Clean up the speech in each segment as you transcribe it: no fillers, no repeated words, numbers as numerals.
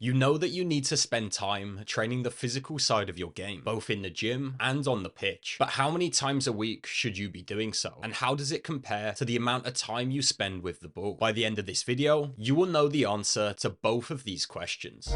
You know that you need to spend time training the physical side of your game, both in the gym and on the pitch. But how many times a week should you be doing so? And how does it compare to the amount of time you spend with the ball? By the end of this video, you will know the answer to both of these questions.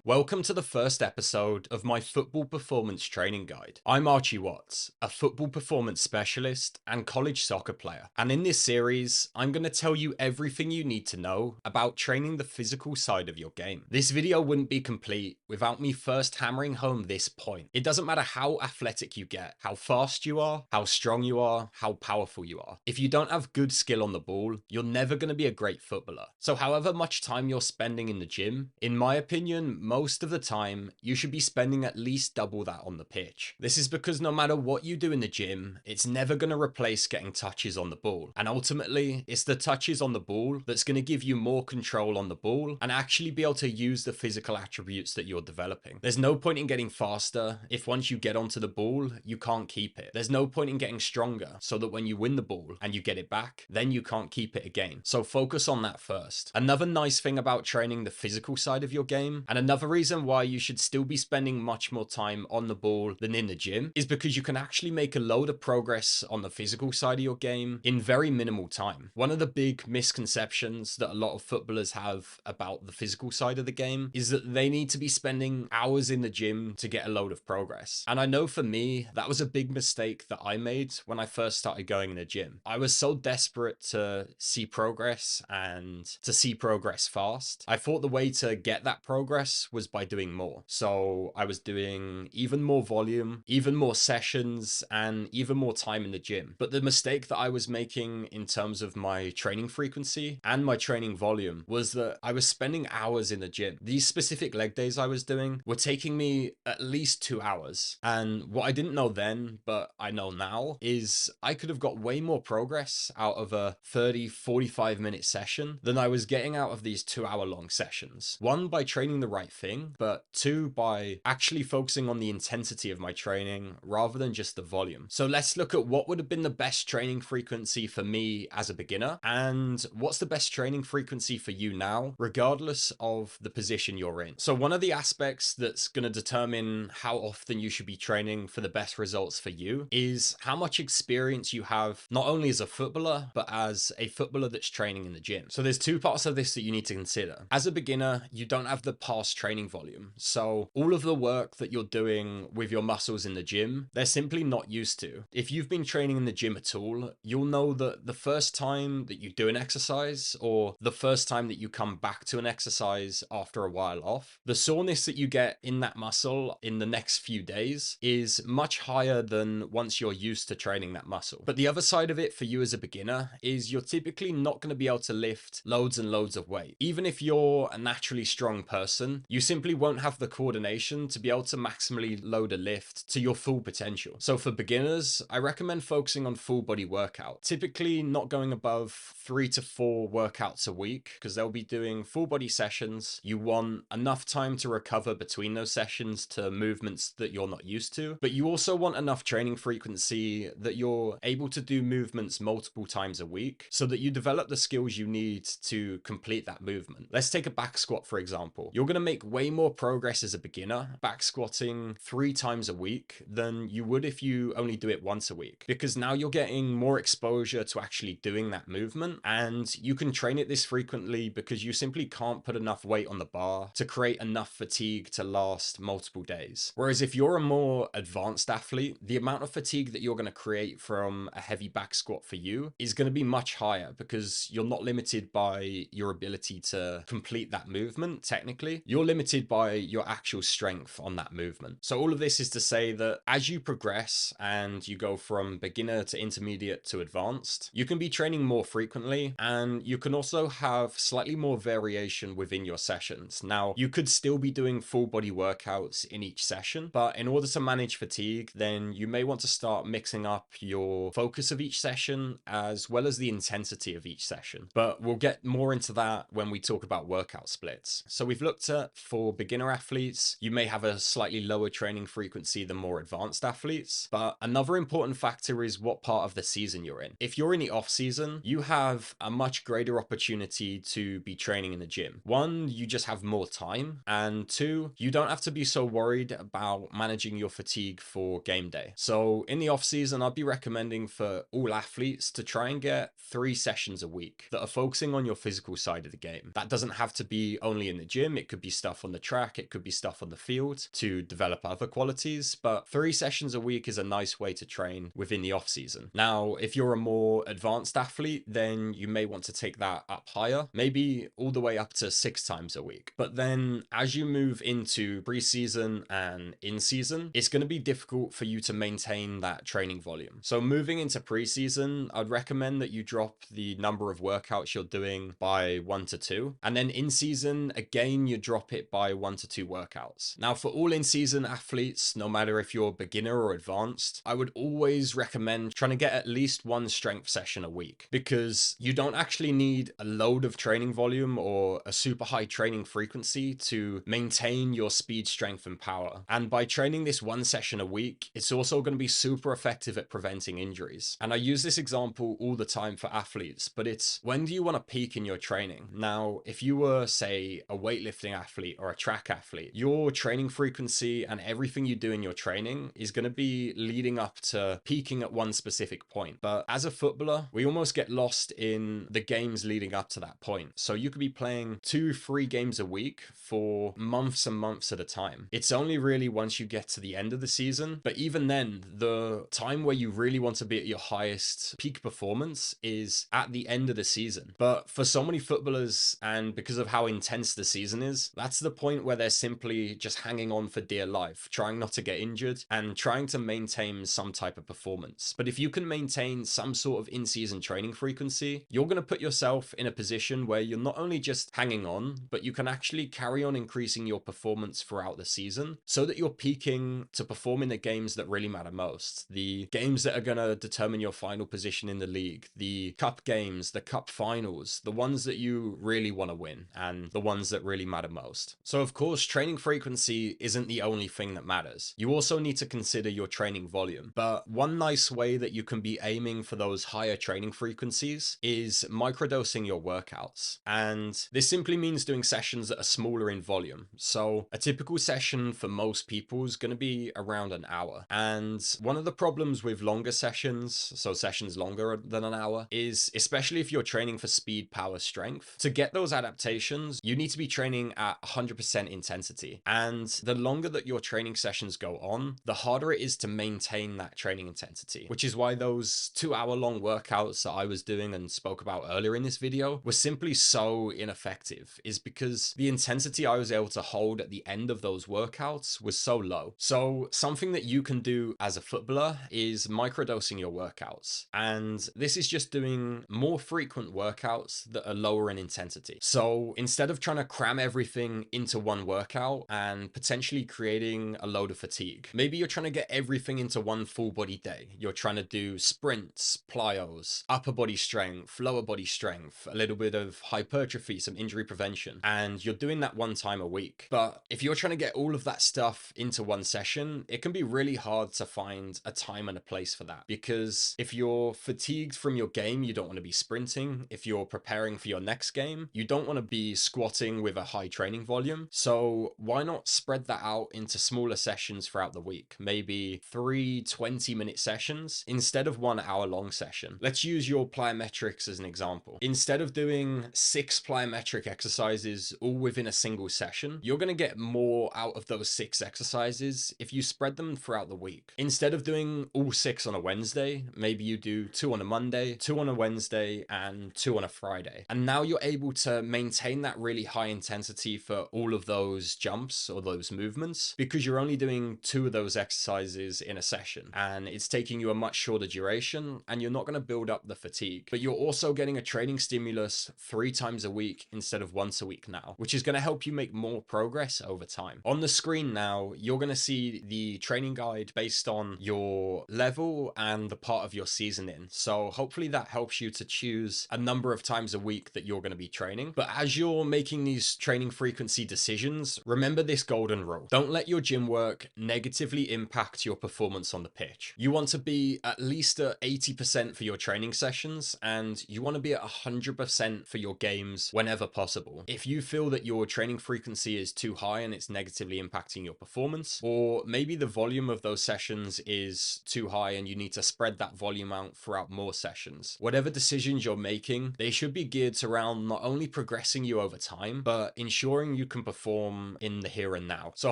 Welcome to the first episode of my football performance training guide. I'm Archie Watts, a football performance specialist and college soccer player. And in this series, I'm going to tell you everything you need to know about training the physical side of your game. This video wouldn't be complete without me first hammering home this point. It doesn't matter how athletic you get, how fast you are, how strong you are, how powerful you are. If you don't have good skill on the ball, you're never going to be a great footballer. So however much time you're spending in the gym, in my opinion, most of the time, you should be spending at least double that on the pitch. This is because no matter what you do in the gym, it's never going to replace getting touches on the ball. And ultimately, it's the touches on the ball that's going to give you more control on the ball and actually be able to use the physical attributes that you're developing. There's no point in getting faster if once you get onto the ball, you can't keep it. There's no point in getting stronger so that when you win the ball and you get it back, then you can't keep it again. So focus on that first. Another nice thing about training the physical side of your game, and another reason why you should still be spending much more time on the ball than in the gym, is because you can actually make a load of progress on the physical side of your game in very minimal time. One of the big misconceptions that a lot of footballers have about the physical side of the game is that they need to be spending hours in the gym to get a load of progress. And I know for me, that was a big mistake that I made when I first started going in the gym. I was so desperate to see progress and to see progress fast. I thought the way to get that progress was by doing more. So I was doing even more volume, even more sessions, and even more time in the gym. But the mistake that I was making in terms of my training frequency and my training volume was that I was spending hours in the gym. These specific leg days I was doing were taking me at least 2 hours. And what I didn't know then, but I know now, is I could have got way more progress out of a 30-45 minute session than I was getting out of these 2 hour long sessions. One, by training the right thing, but two, by actually focusing on the intensity of my training rather than just the volume. So let's look at what would have been the best training frequency for me as a beginner and what's the best training frequency for you now, regardless of the position you're in. So one of the aspects that's going to determine how often you should be training for the best results for you is how much experience you have, not only as a footballer, but as a footballer that's training in the gym. So there's two parts of this that you need to consider. As a beginner, you don't have the past training volume. So all of the work that you're doing with your muscles in the gym, they're simply not used to. If you've been training in the gym at all, you'll know that the first time that you do an exercise or the first time that you come back to an exercise after a while off, the soreness that you get in that muscle in the next few days is much higher than once you're used to training that muscle. But the other side of it for you as a beginner is you're typically not going to be able to lift loads and loads of weight. Even if you're a naturally strong person, you simply won't have the coordination to be able to maximally load a lift to your full potential. So for beginners, I recommend focusing on full body workout, typically not going above 3 to 4 workouts a week because they'll be doing full body sessions. You want enough time to recover between those sessions to movements that you're not used to, but you also want enough training frequency that you're able to do movements multiple times a week so that you develop the skills you need to complete that movement. Let's take a back squat, for example. You're going to make way more progress as a beginner back squatting 3 times a week than you would if you only do it once a week, because now you're getting more exposure to actually doing that movement, and you can train it this frequently because you simply can't put enough weight on the bar to create enough fatigue to last multiple days. Whereas if you're a more advanced athlete, the amount of fatigue that you're going to create from a heavy back squat for you is going to be much higher because you're not limited by your ability to complete that movement. Technically, you're limited by your actual strength on that movement. So all of this is to say that as you progress and you go from beginner to intermediate to advanced, you can be training more frequently, and you can also have slightly more variation within your sessions. Now, you could still be doing full body workouts in each session, but in order to manage fatigue, then you may want to start mixing up your focus of each session as well as the intensity of each session. But we'll get more into that when we talk about workout splits. So we've looked at for beginner athletes, you may have a slightly lower training frequency than more advanced athletes. But another important factor is what part of the season you're in. If you're in the off season, you have a much greater opportunity to be training in the gym. One, you just have more time, and two, you don't have to be so worried about managing your fatigue for game day. So in the off season, I'd be recommending for all athletes to try and get 3 sessions a week that are focusing on your physical side of the game. That doesn't have to be only in the gym. It could be stuff on the track. It could be stuff on the field to develop other qualities, but 3 sessions a week is a nice way to train within the off season. Now, if you're a more advanced athlete, then you may want to take that up higher, maybe all the way up to 6 times a week. But then as you move into preseason and in season, it's going to be difficult for you to maintain that training volume. So moving into preseason, I'd recommend that you drop the number of workouts you're doing by 1 to 2. And then in season, again, you drop it by 1 to 2 workouts. Now, for all in season athletes, no matter if you're beginner or advanced, I would always recommend trying to get at least 1 strength session a week, because you don't actually need a load of training volume or a super high training frequency to maintain your speed, strength, and power. And by training this 1 session a week, it's also going to be super effective at preventing injuries. And I use this example all the time for athletes, but it's, when do you want to peak in your training? Now, if you were, say, a weightlifting athlete or a track athlete, your training frequency and everything you do in your training is going to be leading up to peaking at one specific point. But as a footballer, we almost get lost in the games leading up to that point. So you could be playing 2-3 games a week for months and months at a time. It's only really once you get to the end of the season, but even then, the time where you really want to be at your highest peak performance is at the end of the season. But for so many footballers, and because of how intense the season is, that's the point where they're simply just hanging on for dear life, trying not to get injured and trying to maintain some type of performance. But if you can maintain some sort of in-season training frequency, you're going to put yourself in a position where you're not only just hanging on, but you can actually carry on increasing your performance throughout the season so that you're peaking to perform in the games that really matter most. The games that are going to determine your final position in the league, the cup games, the cup finals, the ones that you really want to win, and the ones that really matter most. So of course, training frequency isn't the only thing that matters. You also need to consider your training volume. But one nice way that you can be aiming for those higher training frequencies is microdosing your workouts. And this simply means doing sessions that are smaller in volume. So a typical session for most people is going to be around an hour. And one of the problems with longer sessions, so sessions longer than an hour, is especially if you're training for speed, power, strength, to get those adaptations, you need to be training at 100% intensity. And the longer that your training sessions go on, the harder it is to maintain that training intensity, which is why those 2-hour-long workouts that I was doing and spoke about earlier in this video were simply so ineffective, is because the intensity I was able to hold at the end of those workouts was so low. So something that you can do as a footballer is microdosing your workouts. And this is just doing more frequent workouts that are lower in intensity. So instead of trying to cram everything into one workout and potentially creating a load of fatigue, maybe you're trying to get everything into one full body day. You're trying to do sprints, plyos, upper body strength, lower body strength, a little bit of hypertrophy, some injury prevention, and you're doing that 1 time a week. But if you're trying to get all of that stuff into one session, it can be really hard to find a time and a place for that, because if you're fatigued from your game, you don't want to be sprinting. If you're preparing for your next game, you don't want to be squatting with a high training volume. So why not spread that out into smaller sessions throughout the week? Maybe 3 20-minute sessions instead of 1 hour-long session. Let's use your plyometrics as an example. Instead of doing 6 plyometric exercises all within a single session, you're going to get more out of those 6 exercises if you spread them throughout the week. Instead of doing all 6 on a Wednesday, maybe you do 2 on a Monday, 2 on a Wednesday, and 2 on a Friday. And now you're able to maintain that really high intensity for all of those jumps or those movements, because you're only doing 2 of those exercises in a session, and it's taking you a much shorter duration, and you're not going to build up the fatigue. But you're also getting a training stimulus 3 times a week instead of once a week now, which is going to help you make more progress over time. On the screen now, you're going to see the training guide based on your level and the part of your season in. So hopefully that helps you to choose a number of times a week that you're going to be training. But as you're making these training frequency frequency decisions, remember this golden rule. Don't let your gym work negatively impact your performance on the pitch. You want to be at least at 80% for your training sessions, and you want to be at 100% for your games whenever possible. If you feel that your training frequency is too high and it's negatively impacting your performance, or maybe the volume of those sessions is too high and you need to spread that volume out throughout more sessions, whatever decisions you're making, they should be geared around not only progressing you over time, but ensuring you can perform in the here and now. So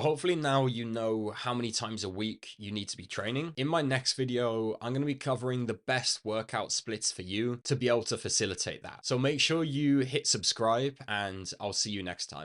hopefully now you know how many times a week you need to be training. In my next video, I'm going to be covering the best workout splits for you to be able to facilitate that. So make sure you hit subscribe, and I'll see you next time.